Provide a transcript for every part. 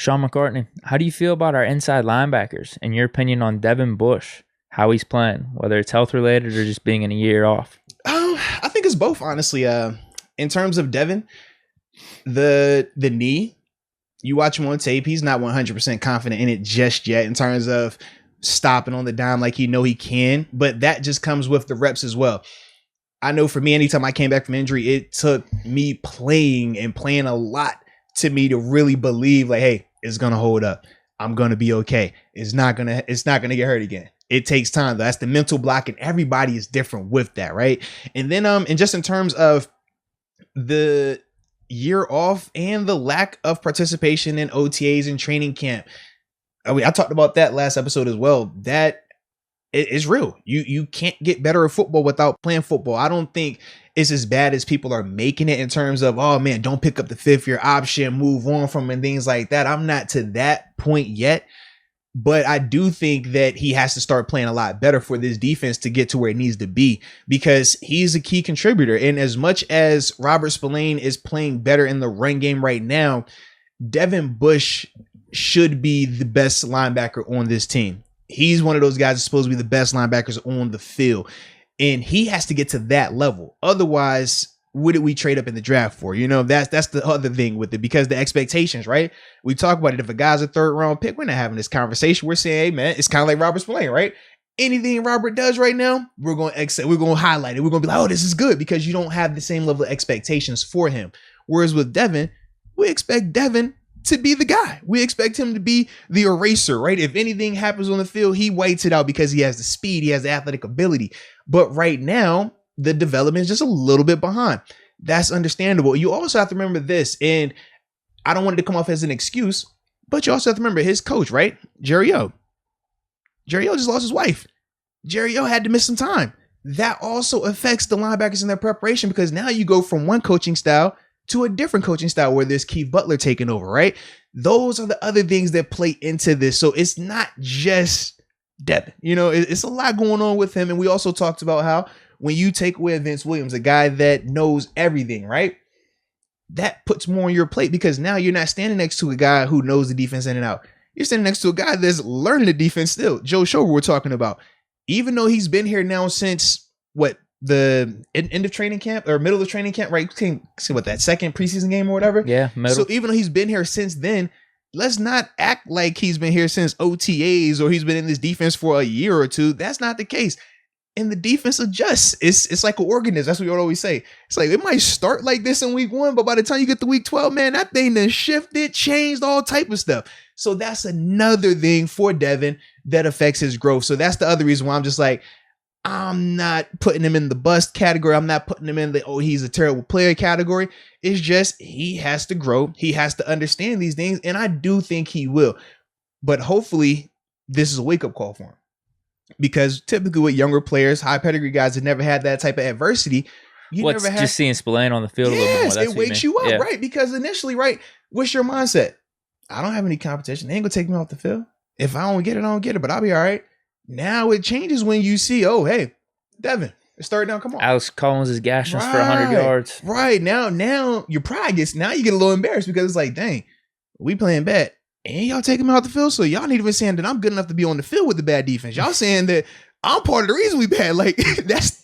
Sean McCartney, how do you feel about our inside linebackers and your opinion on Devin Bush, how he's playing, whether it's health related or just being in a year off? I think it's both, honestly. In terms of Devin, the knee, you watch him on tape, he's not 100% confident in it just yet in terms of stopping on the dime like he can, but that just comes with the reps as well. I know for me, anytime I came back from injury, it took me playing a lot to me to really believe like, hey, it's going to hold up. I'm going to be okay. It's not going to get hurt again. It takes time. That's the mental block, and everybody is different with that, right? And then and just in terms of the year off and the lack of participation in OTAs and training camp, I talked about that last episode as well. That is real. You can't get better at football without playing football. I don't think it's as bad as people are making it in terms of, oh man, don't pick up the 5th-year option, move on from and things like that. I'm not to that point yet, but I do think that he has to start playing a lot better for this defense to get to where it needs to be, because he's a key contributor. And as much as Robert Spillane is playing better in the run game right now, Devin Bush should be the best linebacker on this team. He's one of those guys that's supposed to be the best linebackers on the field, and he has to get to that level. Otherwise, what did we trade up in the draft for? That's the other thing with it, because the expectations, right? We talk about it. If a guy's a 3rd round pick, we're not having this conversation. We're saying, hey man, it's kind of like Robert Spillane, right? Anything Robert does right now, we're going to highlight it. We're going to be like, oh, this is good, because you don't have the same level of expectations for him. Whereas with Devin, we expect Devin to be the guy. We expect him to be the eraser, right? If anything happens on the field, he waits it out because he has the speed, he has the athletic ability. But right now, the development is just a little bit behind. That's understandable. You also have to remember this, and I don't want it to come off as an excuse, but you also have to remember his coach, right? Jerry O. Jerry O just lost his wife. Jerry O had to miss some time. That also affects the linebackers in their preparation, because now you go from one coaching style to a different coaching style where there's Keith Butler taking over, right? Those are the other things that play into this. So it's not just Devin, it's a lot going on with him. And we also talked about how when you take away Vince Williams, a guy that knows everything, right? That puts more on your plate, because now you're not standing next to a guy who knows the defense in and out. You're standing next to a guy that's learning the defense still. Joe Schober, we're talking about, even though he's been here now since the end of training camp or middle of training camp, right? See what, that second preseason game or whatever. Yeah. Middle. So even though he's been here since then, let's not act like he's been here since OTAs or he's been in this defense for a year or two. That's not the case. And the defense adjusts. It's like an organism. That's what we always say. It's like, it might start like this in week 1, but by the time you get to week 12, man, that thing done shifted, changed, all type of stuff. So that's another thing for Devin that affects his growth. So that's the other reason why I'm just like, I'm not putting him in the bust category. I'm not putting him in the, oh, he's a terrible player category. It's just, he has to grow. He has to understand these things. And I do think he will. But hopefully this is a wake-up call for him. Because typically with younger players, high pedigree guys that never had that type of adversity, just seeing Spillane on the field a little bit more. Yes, it wakes you up, right? Because initially, right, what's your mindset? I don't have any competition. They ain't gonna take me off the field. If I don't get it, I don't get it, but I'll be all right. Now it changes when you see, oh, hey, Devin, it's third down. Come on. Alex Collins is gashing us for 100 yards. Right. Now your pride gets, now you get a little embarrassed, because it's like, dang, we playing bad. And y'all taking me out the field. So y'all not even saying that I'm good enough to be on the field with the bad defense. Y'all saying that I'm part of the reason we bad. Like, that's,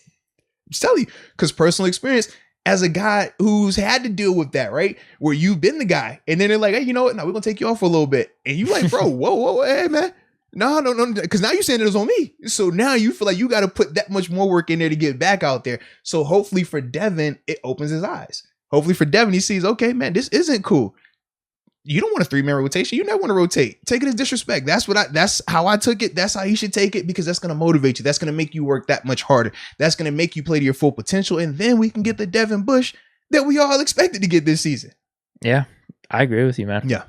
I'm telling you, because personal experience as a guy who's had to deal with that, right? Where you've been the guy. And then they're like, hey, you know what? No, we're going to take you off for a little bit. And you like, bro, whoa, hey, man. No. Because now you're saying it was on me. So now you feel like you got to put that much more work in there to get back out there. So hopefully for Devin, it opens his eyes. Hopefully for Devin, he sees, okay, man, this isn't cool. You don't want a 3-man rotation. You never want to rotate. Take it as disrespect. That's how I took it. That's how you should take it, because that's going to motivate you. That's going to make you work that much harder. That's going to make you play to your full potential. And then we can get the Devin Bush that we all expected to get this season. Yeah, I agree with you, man. Yeah.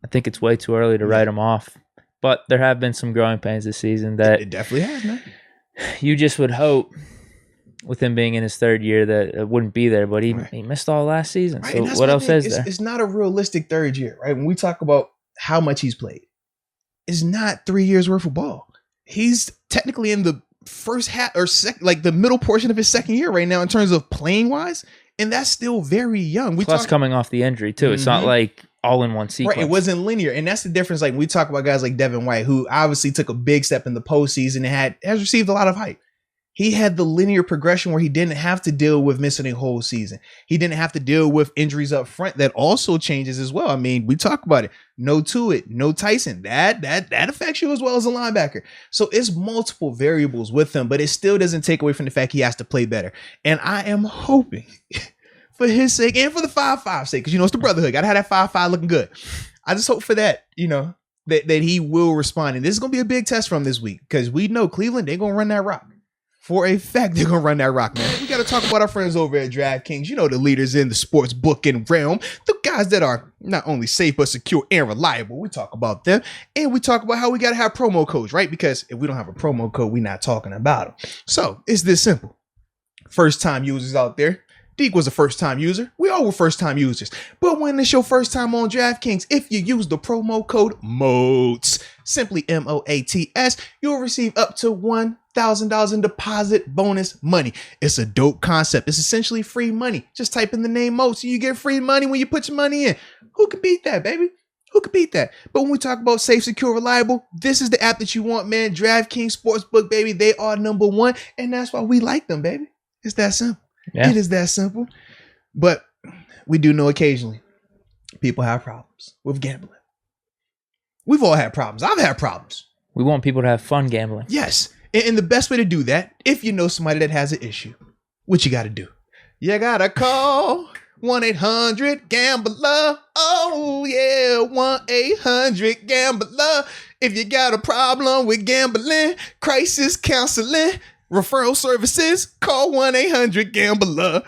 I think it's way too early to write him off, but there have been some growing pains this season that it definitely has, man. You just would hope, with him being in his 3rd year, that it wouldn't be there, but he missed all last season. Right, so what else is there? It's not a realistic 3rd year, right? When we talk about how much he's played, it's not 3 years worth of ball. He's technically in the first half or like the middle portion of his 2nd year right now in terms of playing wise, and that's still very young. Plus coming off the injury too. It's not like all in one sequence. Right, it wasn't linear, and that's the difference. Like when we talk about guys like Devin White, who obviously took a big step in the postseason and has received a lot of hype. He had the linear progression where he didn't have to deal with missing a whole season. He didn't have to deal with injuries up front. That also changes as well. I mean, we talk about it. No Tuitt, no Tyson. That affects you as well as a linebacker. So it's multiple variables with him, but it still doesn't take away from the fact he has to play better. And I am hoping for his sake and for the 5-5 sake, because, it's the brotherhood. Got to have that 5-5 looking good. I just hope for that, that he will respond. And this is going to be a big test for him this week, because we know Cleveland, they're going to run that rock. For a fact, they're going to run that rock, man. We got to talk about our friends over at DraftKings. The leaders in the sports booking realm. The guys that are not only safe, but secure and reliable. We talk about them. And we talk about how we got to have promo codes, right? Because if we don't have a promo code, we're not talking about them. So it's this simple. First-time users out there. Deke was a first-time user. We all were first-time users. But when it's your first time on DraftKings, if you use the promo code MOATS, simply MOATS, you'll receive up to $1,000 in deposit bonus money. It's a dope concept. It's essentially free money. Just type in the name MOATS and you get free money when you put your money in. Who could beat that, baby? Who could beat that? But when we talk about safe, secure, reliable, this is the app that you want, man. DraftKings Sportsbook, baby. They are number one, and that's why we like them, baby. It's that simple. Yeah. It is that simple. But we do know occasionally people have problems with gambling. We've all had problems. I've had problems. We want people to have fun gambling. Yes. And the best way to do that, if you know somebody that has an issue, what you got to do? You got to call 1-800-GAMBLER. Oh, yeah, 1-800-GAMBLER. If you got a problem with gambling, crisis counseling, referral services, call 1-800-GAMBLER.